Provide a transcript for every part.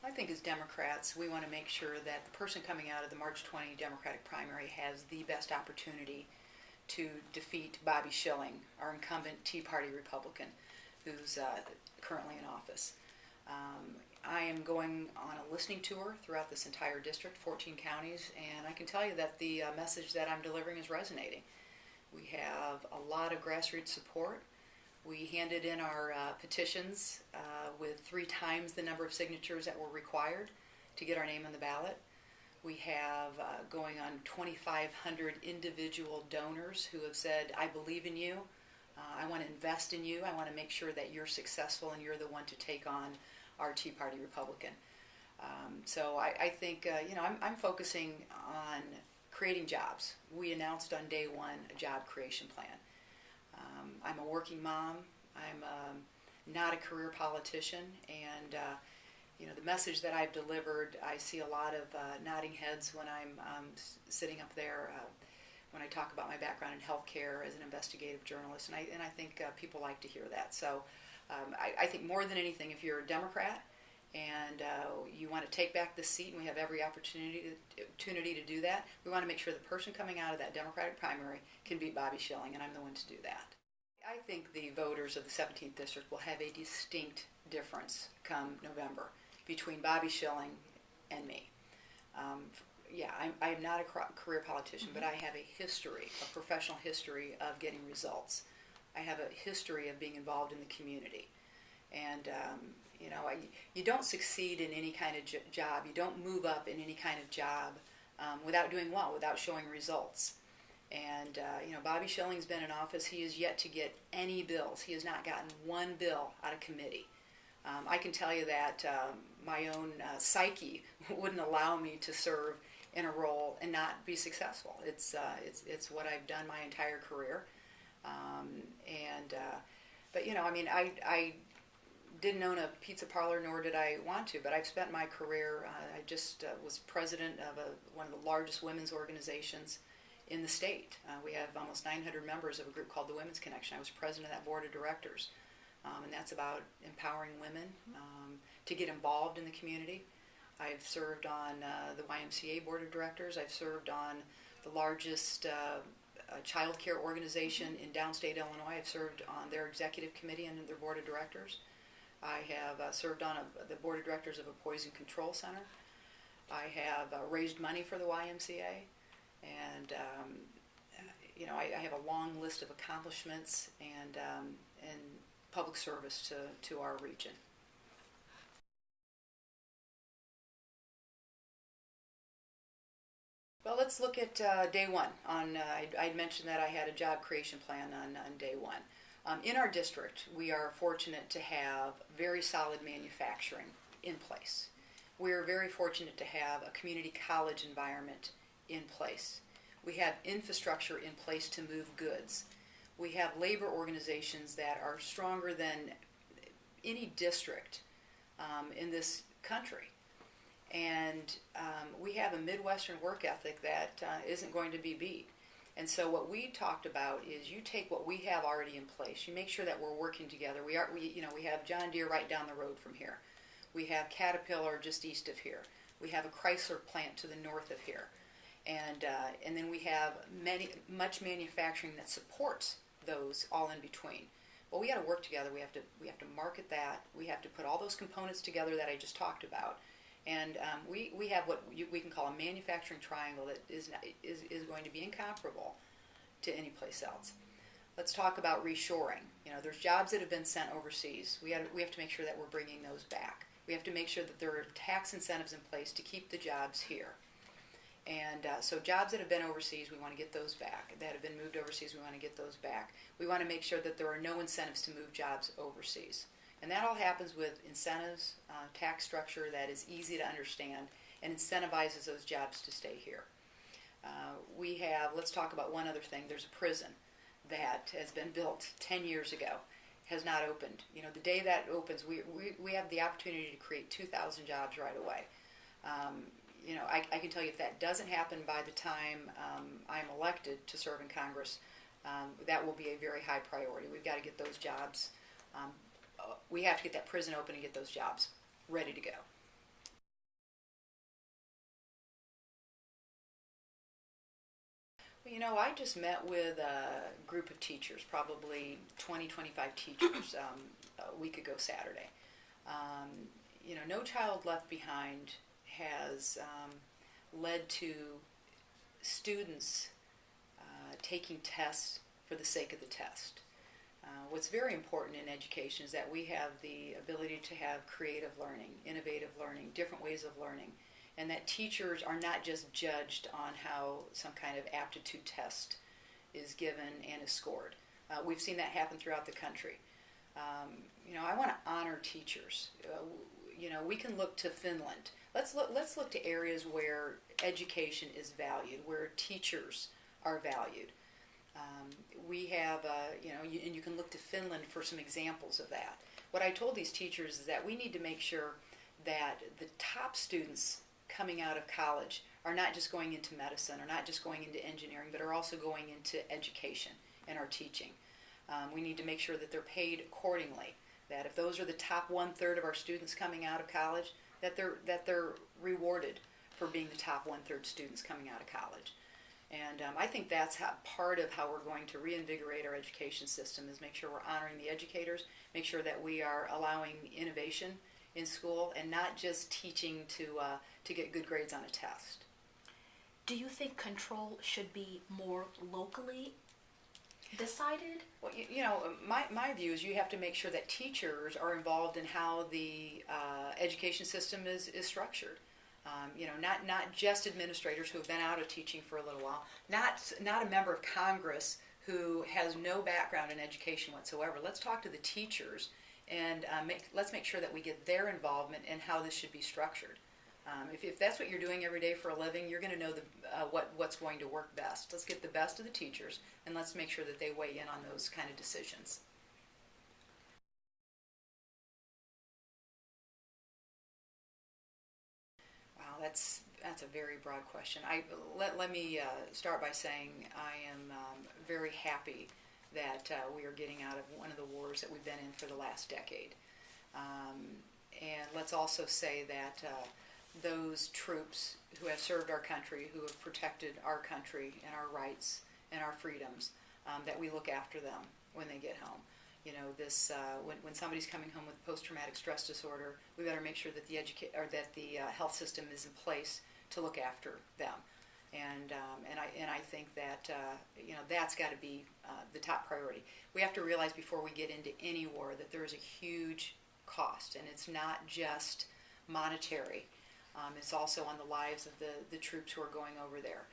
I think as Democrats, we want to make sure that the person coming out of the March 20 Democratic primary has the best opportunity to defeat Bobby Schilling, our incumbent Tea Party Republican, who's currently in office. I am going on a listening tour throughout this entire district, 14 counties, and I can tell you that the message that I'm delivering is resonating. We have a lot of grassroots support. We handed in our petitions with 3 times the number of signatures that were required to get our name on the ballot. We have going on 2,500 individual donors who have said, I believe in you, I want to invest in you, I want to make sure that you're successful and you're the one to take on our Tea Party Republican. So I think, I'm focusing on creating jobs. We announced on day one a job creation plan. I'm a working mom. I'm not a career politician, and the message that I've delivered, I see a lot of nodding heads when I'm sitting up there when I talk about my background in healthcare as an investigative journalist, and I think people like to hear that. So I think more than anything, if you're a Democrat and you want to take back the seat, and we have every opportunity to do that, we want to make sure the person coming out of that Democratic primary can beat Bobby Schilling, and I'm the one to do that. I think the voters of the 17th District will have a distinct difference come November between Bobby Schilling and me. I'm not a career politician, but I have a history, a professional history of getting results. I have a history of being involved in the community. And, you don't succeed in any kind of job. You don't move up in any kind of job without doing well, without showing results. And, Bobby Schilling's been in office. He has yet to get any bills. He has not gotten one bill out of committee. I can tell you that my own psyche wouldn't allow me to serve in a role and not be successful. It's what I've done my entire career. I didn't own a pizza parlor, nor did I want to, but I've spent my career, I just was president of one of the largest women's organizations in the state. We have almost 900 members of a group called the Women's Connection. I was president of that board of directors, and that's about empowering women to get involved in the community. I've served on the YMCA board of directors. I've served on the largest child care organization in downstate Illinois. I've served on their executive committee and their board of directors. I have served on the board of directors of a poison control center. I have raised money for the YMCA, and I have a long list of accomplishments and public service to our region. Well, let's look at day one. I'd mentioned that I had a job creation plan on day one. In our district, we are fortunate to have very solid manufacturing in place. We are very fortunate to have a community college environment in place. We have infrastructure in place to move goods. We have labor organizations that are stronger than any district in this country. And we have a Midwestern work ethic that isn't going to be beat. And so what we talked about is you take what we have already in place. You make sure that we're working together. We have John Deere right down the road from here. We have Caterpillar just east of here. We have a Chrysler plant to the north of here. And then we have much manufacturing that supports those all in between. Well, we got to work together. We have to market that. We have to put all those components together that I just talked about. And we have what we can call a manufacturing triangle that is going to be incomparable to any place else. Let's talk about reshoring. There's jobs that have been sent overseas. We have to make sure that we're bringing those back. We have to make sure that there are tax incentives in place to keep the jobs here. And so jobs that have been overseas, we want to get those back. That have been moved overseas, we want to get those back. We want to make sure that there are no incentives to move jobs overseas. And that all happens with incentives, tax structure that is easy to understand and incentivizes those jobs to stay here. Let's talk about one other thing. There's a prison that has been built 10 years ago, has not opened. The day that opens, we have the opportunity to create 2,000 jobs right away. I can tell you if that doesn't happen by the time I'm elected to serve in Congress, that will be a very high priority. We've got to get those jobs. We have to get that prison open and get those jobs ready to go. I just met with a group of teachers, probably 20, 25 teachers, a week ago Saturday. No Child Left Behind has led to students taking tests for the sake of the test. What's very important in education is that we have the ability to have creative learning, innovative learning, different ways of learning, and that teachers are not just judged on how some kind of aptitude test is given and is scored. We've seen that happen throughout the country. I want to honor teachers. We can look to Finland. Let's look to areas where education is valued, where teachers are valued. We have, and you can look to Finland for some examples of that. What I told these teachers is that we need to make sure that the top students coming out of college are not just going into medicine or not just going into engineering, but are also going into education and our teaching. We need to make sure that they're paid accordingly, that if those are the top 1/3 of our students coming out of college, that they're rewarded for being the top 1/3 students coming out of college. And I think that's part of how we're going to reinvigorate our education system, is make sure we're honoring the educators, make sure that we are allowing innovation in school and not just teaching to get good grades on a test. Do you think control should be more locally decided? Well, my view is you have to make sure that teachers are involved in how the education system is structured. Not just administrators who have been out of teaching for a little while, not a member of Congress who has no background in education whatsoever. Let's talk to the teachers and let's make sure that we get their involvement in how this should be structured. If that's what you're doing every day for a living, you're going to know what's going to work best. Let's get the best of the teachers and let's make sure that they weigh in on those kind of decisions. Wow, that's a very broad question. Let me start by saying I am very happy that we are getting out of one of the wars that we've been in for the last decade. And let's also say that those troops who have served our country, who have protected our country and our rights and our freedoms, that we look after them when they get home. When somebody's coming home with post-traumatic stress disorder, we better make sure that the health system is in place to look after them. And I think that that's got to be the top priority. We have to realize before we get into any war that there is a huge cost, and it's not just monetary. It's also on the lives of the troops who are going over there.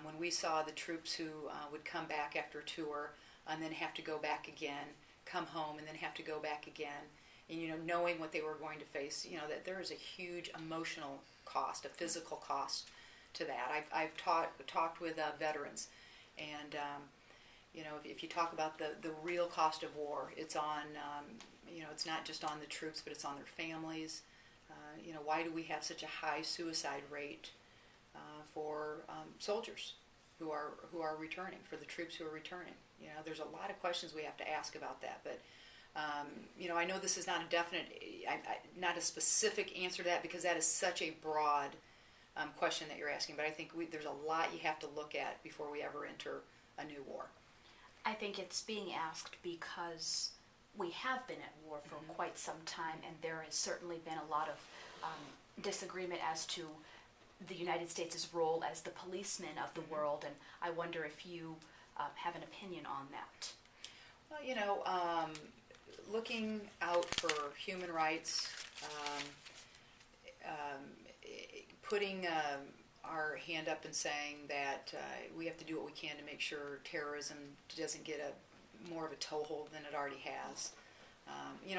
When we saw the troops who would come back after a tour and then have to go back again, come home and then have to go back again, and knowing what they were going to face, that there is a huge emotional cost, a physical cost to that. I've talked with veterans, and if you talk about the real cost of war, it's on it's not just on the troops, but it's on their families. Why do we have such a high suicide rate for soldiers who are returning, for the troops who are returning? There's a lot of questions we have to ask about that, but I know this is not a definite, not a specific answer to that, because that is such a broad question that you're asking, but I think there's a lot you have to look at before we ever enter a new war. I think it's being asked because we have been at war for quite some time, and there has certainly been a lot of disagreement as to the United States' role as the policeman of the world, and I wonder if you have an opinion on that. Well, looking out for human rights, putting our hand up and saying that we have to do what we can to make sure terrorism doesn't get more of a toehold than it already has.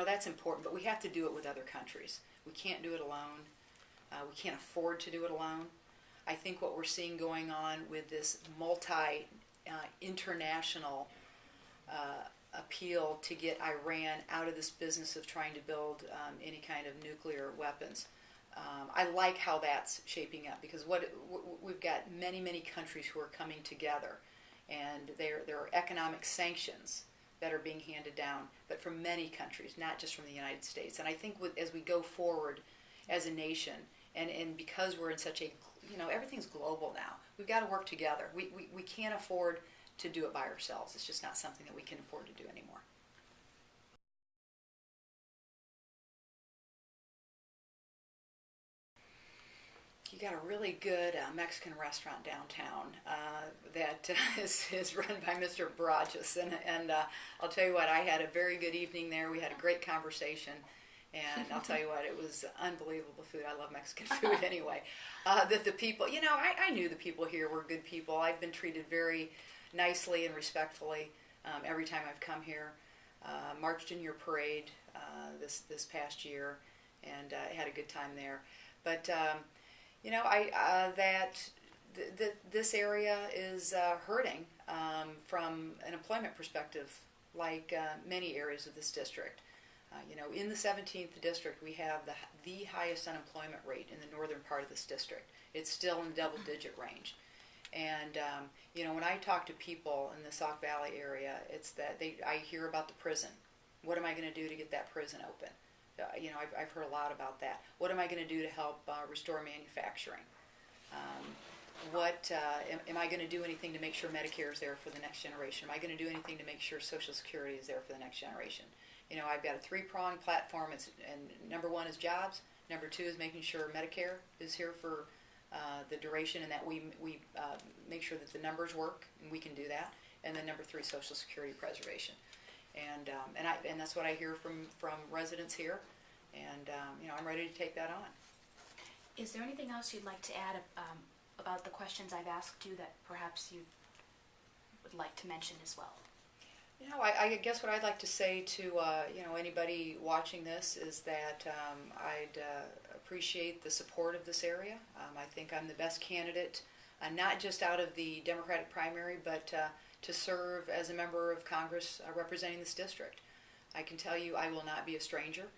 That's important, but we have to do it with other countries. We can't do it alone. We can't afford to do it alone. I think what we're seeing going on with this international appeal to get Iran out of this business of trying to build any kind of nuclear weapons, I like how that's shaping up, because we've got many countries who are coming together, and there are economic sanctions that are being handed down, but from many countries, not just from the United States. And I think as we go forward as a nation, and because we're in such a everything's global now. We've got to work together. We can't afford to do it by ourselves. It's just not something that we can afford to do anymore. You got a really good Mexican restaurant downtown that is run by Mr. Barajas, and I'll tell you what, I had a very good evening there. We had a great conversation, and I'll tell you what, it was unbelievable food. I love Mexican food anyway. The people, I knew the people here were good people. I've been treated very nicely and respectfully every time I've come here. Marched in your parade this past year, and had a good time there. But this area is hurting from an employment perspective, like many areas of this district. In the 17th district, we have the highest unemployment rate in the northern part of this district. It's still in the double-digit range. And, when I talk to people in the Sauk Valley area, it's that I hear about the prison. What am I going to do to get that prison open? I've heard a lot about that. What am I going to do to help restore manufacturing? Am I going to do anything to make sure Medicare is there for the next generation? Am I going to do anything to make sure Social Security is there for the next generation? I've got a three-pronged platform, and number one is jobs. Number two is making sure Medicare is here for the duration, and that we make sure that the numbers work, and we can do that. And then number three, Social Security preservation. And that's what I hear from residents here, and I'm ready to take that on. Is there anything else you'd like to add about the questions I've asked you that perhaps you would like to mention as well? I guess what I'd like to say to anybody watching this is that I'd appreciate the support of this area. I think I'm the best candidate, not just out of the Democratic primary, but to serve as a member of Congress representing this district. I can tell you I will not be a stranger.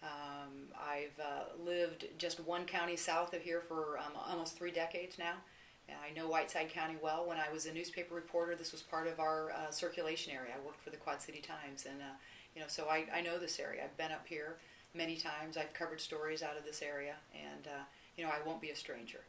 I've lived just one county south of here for almost 3 decades now. And I know Whiteside County well. When I was a newspaper reporter, this was part of our circulation area. I worked for the Quad City Times, and so I know this area. I've been up here many times. I've covered stories out of this area, and I won't be a stranger.